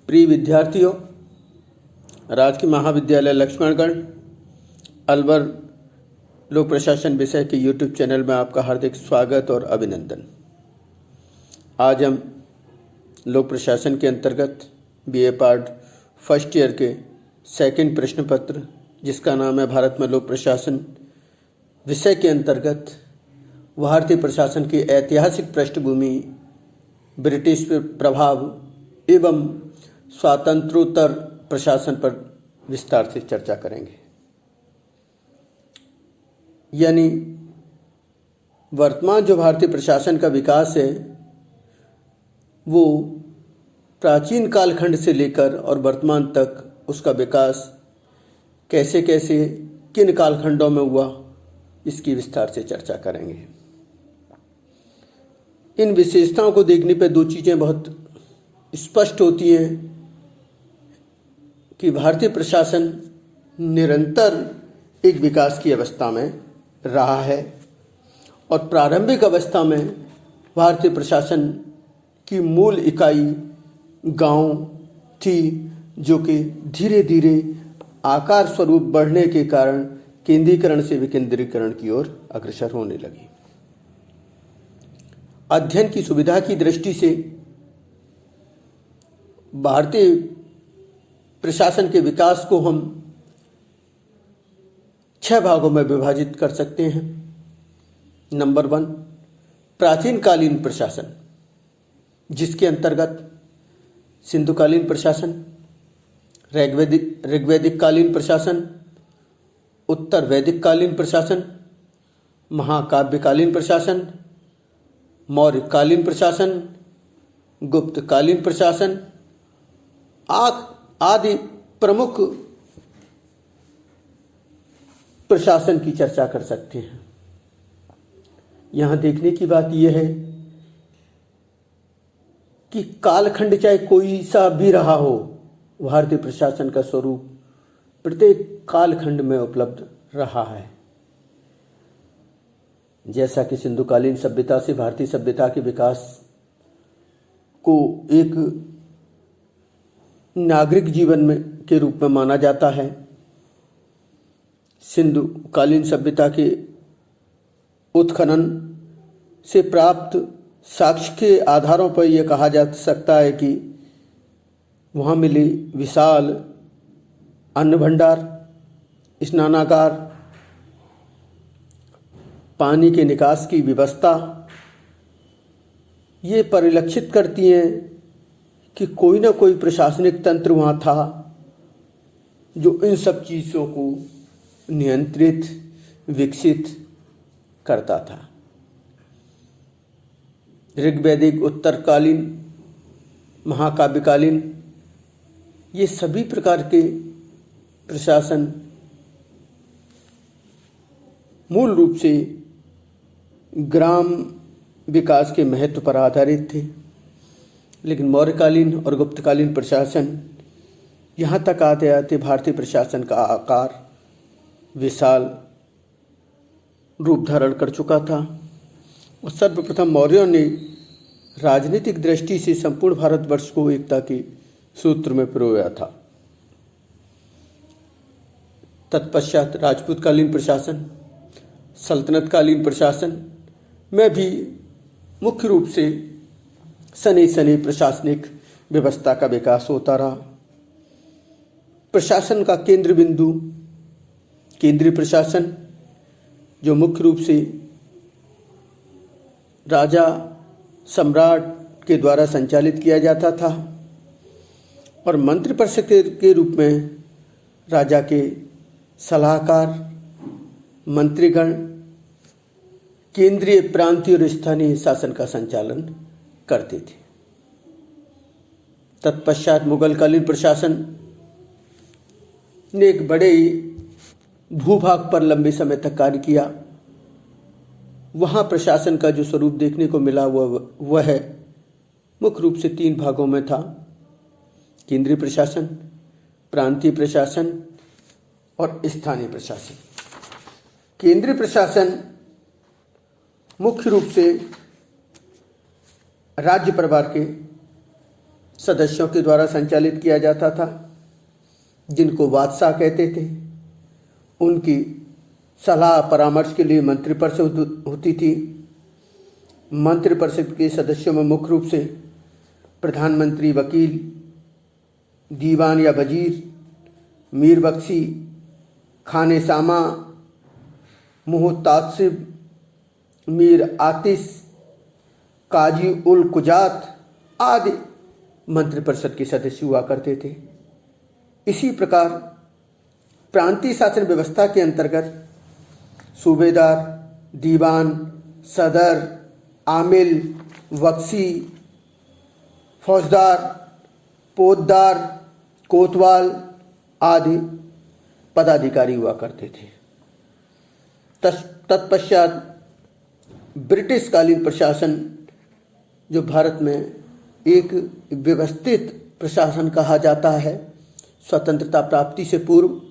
प्रिय विद्यार्थियों, राजकीय महाविद्यालय लक्ष्मणगढ़ अलवर लोक प्रशासन विषय के YouTube चैनल में आपका हार्दिक स्वागत और अभिनंदन। आज हम लोक प्रशासन के अंतर्गत BA पार्ट फर्स्ट ईयर के सेकंड प्रश्न पत्र, जिसका नाम है भारत में लोक प्रशासन, विषय के अंतर्गत भारतीय प्रशासन की ऐतिहासिक पृष्ठभूमि, ब्रिटिश प्रभाव एवं स्वातंत्रोत्तर प्रशासन पर विस्तार से चर्चा करेंगे। यानी वर्तमान जो भारतीय प्रशासन का विकास है वो प्राचीन कालखंड से लेकर और वर्तमान तक उसका विकास कैसे कैसे किन कालखंडों में हुआ, इसकी विस्तार से चर्चा करेंगे। इन विशेषताओं को देखने पर दो चीज़ें बहुत स्पष्ट होती हैं कि भारतीय प्रशासन निरंतर एक विकास की अवस्था में रहा है और प्रारंभिक अवस्था में भारतीय प्रशासन की मूल इकाई गांव थी, जो कि धीरे धीरे आकार स्वरूप बढ़ने के कारण केंद्रीकरण से विकेंद्रीकरण की ओर अग्रसर होने लगी। अध्ययन की सुविधा की दृष्टि से भारतीय प्रशासन के विकास को हम 6 भागों में विभाजित कर सकते हैं। नंबर 1, प्राचीन कालीन प्रशासन, जिसके अंतर्गत सिंधुकालीन प्रशासन, ऋग्वैदिक कालीन प्रशासन, उत्तर वैदिक कालीन प्रशासन, महाकाव्यकालीन प्रशासन, मौर्य कालीन प्रशासन, गुप्त कालीन प्रशासन आदि प्रमुख प्रशासन की चर्चा कर सकते हैं। यहां देखने की बात यह है कि कालखंड चाहे कोई सा भी रहा हो, भारतीय प्रशासन का स्वरूप प्रत्येक कालखंड में उपलब्ध रहा है। जैसा कि सिंधुकालीन सभ्यता से भारतीय सभ्यता के विकास को एक नागरिक जीवन में के रूप में माना जाता है, सिंधुकालीन सभ्यता के उत्खनन से प्राप्त साक्ष्य के आधारों पर यह कहा जा सकता है कि वहाँ मिली विशाल अन्न भंडार, स्नानागार, पानी के निकास की व्यवस्था, ये परिलक्षित करती हैं कि कोई ना कोई प्रशासनिक तंत्र वहाँ था जो इन सब चीज़ों को नियंत्रित, विकसित करता था। ऋग्वैदिक, उत्तरकालीन, महाकाव्यकालीन, ये सभी प्रकार के प्रशासन मूल रूप से ग्राम विकास के महत्व पर आधारित थे। लेकिन मौर्यकालीन और गुप्तकालीन प्रशासन यहाँ तक आते आते भारतीय प्रशासन का आकार विशाल रूप धारण कर चुका था और सर्वप्रथम मौर्यों ने राजनीतिक दृष्टि से संपूर्ण भारतवर्ष को एकता के सूत्र में पिरोया था। तत्पश्चात राजपूतकालीन प्रशासन, सल्तनतकालीन प्रशासन में भी मुख्य रूप से सनी प्रशासनिक व्यवस्था का विकास होता रहा। प्रशासन का केंद्र बिंदु केंद्रीय प्रशासन, जो मुख्य रूप से राजा सम्राट के द्वारा संचालित किया जाता था, और मंत्रिपरिषद के रूप में राजा के सलाहकार मंत्रीगण केंद्रीय, प्रांतीय और स्थानीय शासन का संचालन करते थे। तत्पश्चात मुगलकालीन प्रशासन ने एक बड़े भूभाग पर लंबे समय तक कार्य किया। वहाँ प्रशासन का जो स्वरूप देखने को मिला वह मुख्य रूप से 3 भागों में था: केंद्रीय प्रशासन, प्रांतीय प्रशासन और स्थानीय प्रशासन। केंद्रीय प्रशासन मुख्य रूप से राज्य परिवार के सदस्यों के द्वारा संचालित किया जाता था, जिनको बादशाह कहते थे। उनकी सलाह परामर्श के लिए मंत्रिपरिषद होती थी। मंत्रिपरिषद के सदस्यों में मुख्य रूप से प्रधानमंत्री, वकील, दीवान या वजीर, मीर बख्शी, खाने सामा, मुहतासिब, मीर आतिश, काजी उल कुजात आदि मंत्रिपरिषद के सदस्य हुआ करते थे। इसी प्रकार प्रांतीय शासन व्यवस्था के अंतर्गत सूबेदार, दीवान, सदर, आमिल, बख्शी, फौजदार, पोतदार, कोतवाल आदि पदाधिकारी हुआ करते थे। तत्पश्चात ब्रिटिश कालीन प्रशासन, जो भारत में एक व्यवस्थित प्रशासन कहा जाता है, स्वतंत्रता प्राप्ति से पूर्व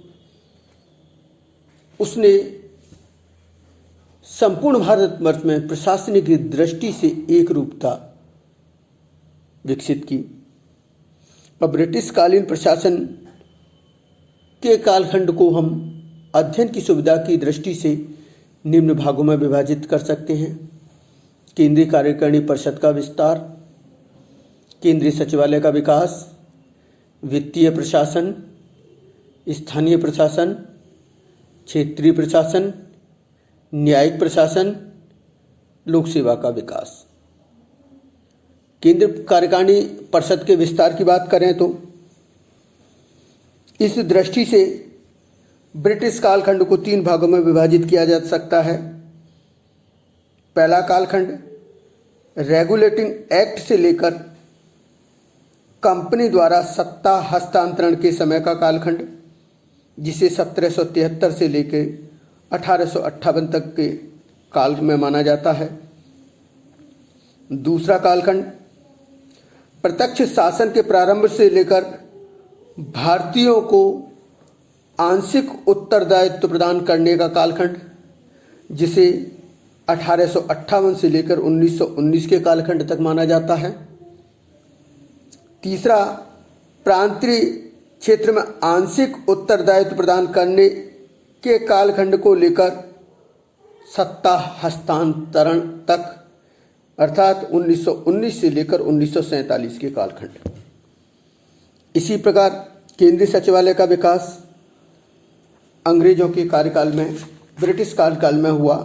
उसने संपूर्ण भारतवर्ष में प्रशासनिक दृष्टि से एक रूपता विकसित की। और ब्रिटिश कालीन प्रशासन के कालखंड को हम अध्ययन की सुविधा की दृष्टि से निम्न भागों में विभाजित कर सकते हैं। केंद्रीय कार्यकारिणी परिषद का विस्तार, केंद्रीय सचिवालय का विकास, वित्तीय प्रशासन, स्थानीय प्रशासन, क्षेत्रीय प्रशासन, न्यायिक प्रशासन, लोक सेवा का विकास। केंद्रीय कार्यकारिणी परिषद के विस्तार की बात करें तो इस दृष्टि से ब्रिटिश कालखंड को 3 भागों में विभाजित किया जा सकता है। पहला कालखंड रेगुलेटिंग एक्ट से लेकर कंपनी द्वारा सत्ता हस्तांतरण के समय का कालखंड, जिसे 1773 से लेकर 1858 तक के काल में माना जाता है। दूसरा कालखंड प्रत्यक्ष शासन के प्रारंभ से लेकर भारतीयों को आंशिक उत्तरदायित्व प्रदान करने का कालखंड, जिसे 1858 से लेकर 1919 के कालखंड तक माना जाता है। तीसरा प्रांतीय क्षेत्र में आंशिक उत्तरदायित्व प्रदान करने के कालखंड को लेकर सत्ता हस्तांतरण तक, अर्थात 1919 से लेकर 1947 के कालखंड। इसी प्रकार केंद्रीय सचिवालय का विकास अंग्रेजों के कार्यकाल में, ब्रिटिश कार्यकाल में हुआ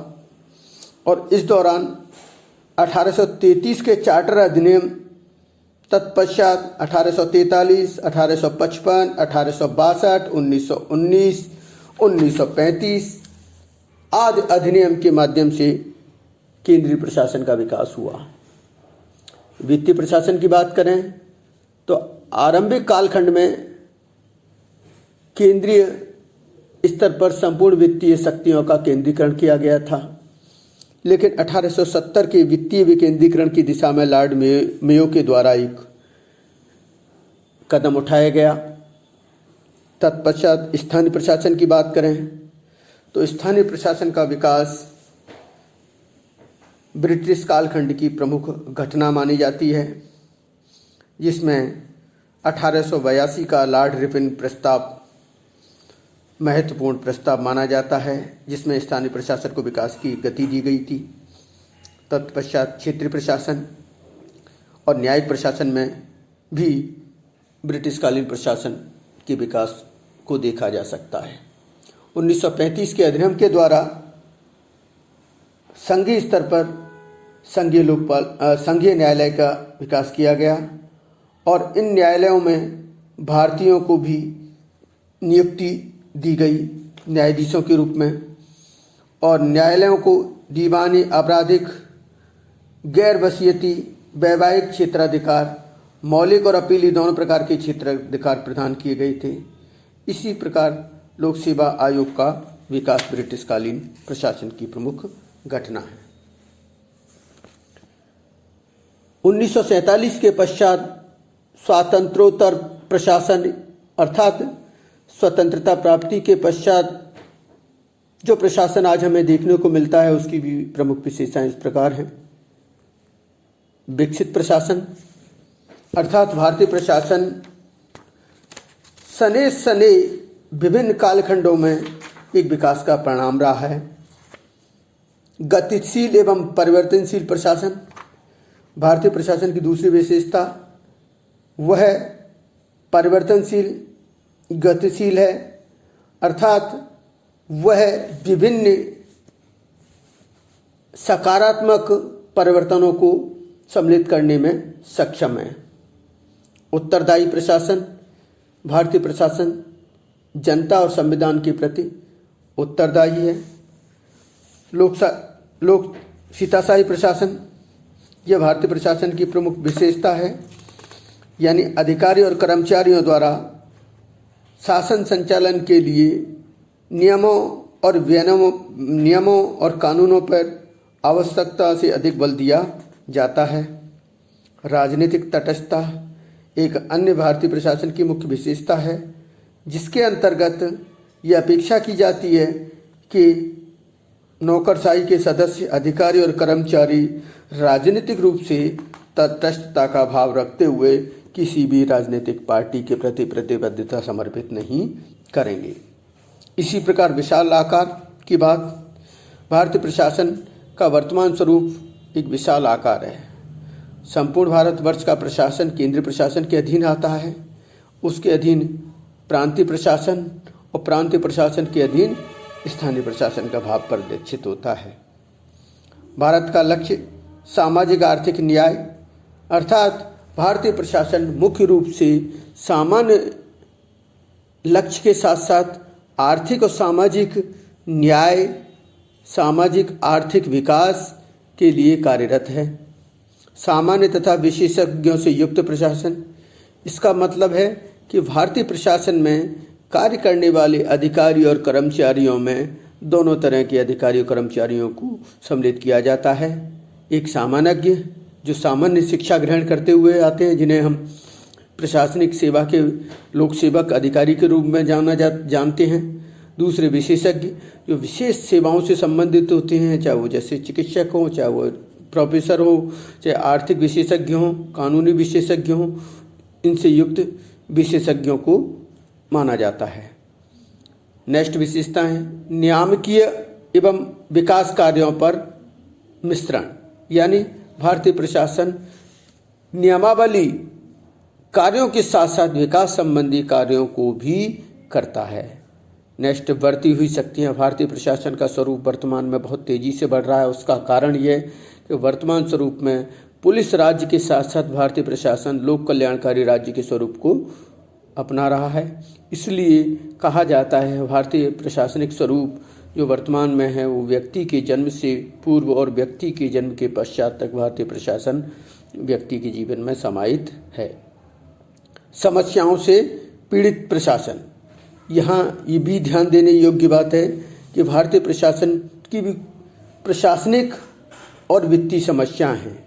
और इस दौरान 1833 के चार्टर अधिनियम, तत्पश्चात 1843, 1855, 1862, 1919, 1935 आदि अधिनियम के माध्यम से केंद्रीय प्रशासन का विकास हुआ। वित्तीय प्रशासन की बात करें तो आरंभिक कालखंड में केंद्रीय स्तर पर संपूर्ण वित्तीय शक्तियों का केंद्रीकरण किया गया था, लेकिन 1870 के वित्तीय विकेंद्रीकरण की दिशा में लॉर्ड मेयो के द्वारा एक कदम उठाया गया। तत्पश्चात स्थानीय प्रशासन की बात करें तो स्थानीय प्रशासन का विकास ब्रिटिश कालखंड की प्रमुख घटना मानी जाती है, जिसमें 1882 का लॉर्ड रिपन प्रस्ताव महत्वपूर्ण प्रस्ताव माना जाता है, जिसमें स्थानीय प्रशासन को विकास की गति दी गई थी। तत्पश्चात क्षेत्रीय प्रशासन और न्यायिक प्रशासन में भी ब्रिटिश कालीन प्रशासन के विकास को देखा जा सकता है। 1935 के अधिनियम के द्वारा संघीय स्तर पर संघीय न्यायालय का विकास किया गया और इन न्यायालयों में भारतीयों को भी नियुक्ति दी गई न्यायाधीशों के रूप में, और न्यायालयों को दीवानी, आपराधिक, गैर वसीयती, वैवाहिक क्षेत्राधिकार, मौलिक और अपीली दोनों प्रकार के क्षेत्राधिकार प्रदान किए गए थे। इसी प्रकार लोक सेवा आयोग का विकास ब्रिटिश कालीन प्रशासन की प्रमुख घटना है। 1947 के पश्चात स्वातंत्रोत्तर प्रशासन, अर्थात स्वतंत्रता प्राप्ति के पश्चात जो प्रशासन आज हमें देखने को मिलता है, उसकी भी प्रमुख विशेषताएं इस प्रकार हैं। विकसित प्रशासन, अर्थात भारतीय प्रशासन सने सने विभिन्न कालखंडों में एक विकास का परिणाम रहा है। गतिशील एवं परिवर्तनशील प्रशासन भारतीय प्रशासन की दूसरी विशेषता वह परिवर्तनशील गतिशील है, अर्थात वह विभिन्न सकारात्मक परिवर्तनों को सम्मिलित करने में सक्षम है। उत्तरदायी प्रशासन भारतीय प्रशासन जनता और संविधान के प्रति उत्तरदायी है। लोक हिताशाही प्रशासन यह भारतीय प्रशासन की प्रमुख विशेषता है, यानी अधिकारी और कर्मचारियों द्वारा शासन संचालन के लिए नियमों और कानूनों पर आवश्यकता से अधिक बल दिया जाता है। राजनीतिक तटस्थता एक अन्य भारतीय प्रशासन की मुख्य विशेषता है, जिसके अंतर्गत यह अपेक्षा की जाती है कि नौकरशाही के सदस्य, अधिकारी और कर्मचारी राजनीतिक रूप से तटस्थता का भाव रखते हुए किसी भी राजनीतिक पार्टी के प्रति प्रतिबद्धता समर्पित नहीं करेंगे। इसी प्रकार विशाल आकार की बात, भारतीय प्रशासन का वर्तमान स्वरूप एक विशाल आकार है। संपूर्ण भारतवर्ष का प्रशासन केंद्रीय प्रशासन के अधीन आता है। उसके अधीन प्रांतीय प्रशासन और प्रांतीय प्रशासन के अधीन स्थानीय प्रशासन का भाव परिलक्षित होता है। भारत का लक्ष्य सामाजिक आर्थिक न्याय, अर्थात भारतीय प्रशासन मुख्य रूप से सामान्य लक्ष्य के साथ साथ आर्थिक और सामाजिक न्याय, सामाजिक आर्थिक विकास के लिए कार्यरत है। सामान्य तथा विशेषज्ञों से युक्त प्रशासन, इसका मतलब है कि भारतीय प्रशासन में कार्य करने वाले अधिकारी और कर्मचारियों में दोनों तरह के अधिकारी और कर्मचारियों को सम्मिलित किया जाता है। एक सामान्यज्ञ जो सामान्य शिक्षा ग्रहण करते हुए आते हैं, जिन्हें हम प्रशासनिक सेवा के लोक सेवक अधिकारी के रूप में जानते हैं। दूसरे विशेषज्ञ जो विशेष सेवाओं से संबंधित होते हैं, चाहे वो जैसे चिकित्सक हो, चाहे वो प्रोफेसर हो, चाहे आर्थिक विशेषज्ञ हों, कानूनी विशेषज्ञ हों, इनसे युक्त विशेषज्ञों को माना जाता है। नेक्स्ट विशेषता है नियामकीय एवं विकास कार्यों पर मिश्रण, यानी भारतीय प्रशासन नियमावली कार्यों के साथ साथ विकास संबंधी कार्यों को भी करता है। नेक्स्ट बढ़ती हुई शक्तियाँ, भारतीय प्रशासन का स्वरूप वर्तमान में बहुत तेजी से बढ़ रहा है। उसका कारण यह कि वर्तमान स्वरूप में पुलिस राज्य के साथ साथ भारतीय प्रशासन लोक कल्याणकारी राज्य के स्वरूप को अपना रहा है। इसलिए कहा जाता है भारतीय प्रशासनिक स्वरूप जो वर्तमान में है वो व्यक्ति के जन्म से पूर्व और व्यक्ति के जन्म के पश्चात तक भारतीय प्रशासन व्यक्ति के जीवन में समाहित है। समस्याओं से पीड़ित प्रशासन, यहाँ ये भी ध्यान देने योग्य बात है कि भारतीय प्रशासन की भी प्रशासनिक और वित्तीय समस्याएं हैं।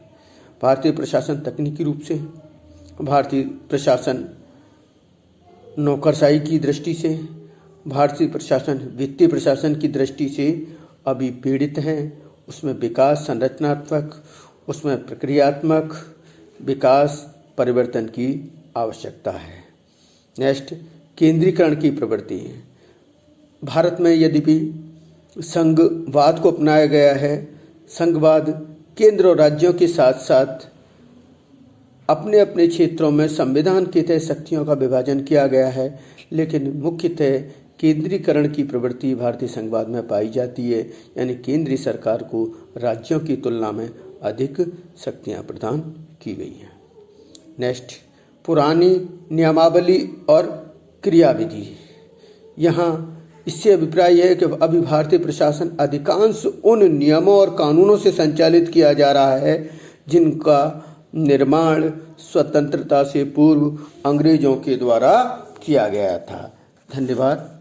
भारतीय प्रशासन तकनीकी रूप से, भारतीय प्रशासन नौकरशाही की दृष्टि से, भारतीय प्रशासन वित्तीय प्रशासन की दृष्टि से अभी पीड़ित हैं। उसमें विकास संरचनात्मक, उसमें प्रक्रियात्मक विकास परिवर्तन की आवश्यकता है। नेक्स्ट केंद्रीकरण की प्रवृत्ति है। भारत में यद्यपि संघवाद को अपनाया गया है, संघवाद केंद्र और राज्यों के साथ साथ अपने अपने क्षेत्रों में संविधान के तहत शक्तियों का विभाजन किया गया है, लेकिन मुख्यतः केंद्रीकरण की प्रवृत्ति भारतीय संघवाद में पाई जाती है, यानी केंद्रीय सरकार को राज्यों की तुलना में अधिक शक्तियां प्रदान की गई हैं। नेक्स्ट पुरानी नियमावली और क्रियाविधि, यहाँ इससे अभिप्राय है कि अभी भारतीय प्रशासन अधिकांश उन नियमों और कानूनों से संचालित किया जा रहा है जिनका निर्माण स्वतंत्रता से पूर्व अंग्रेजों के द्वारा किया गया था। धन्यवाद।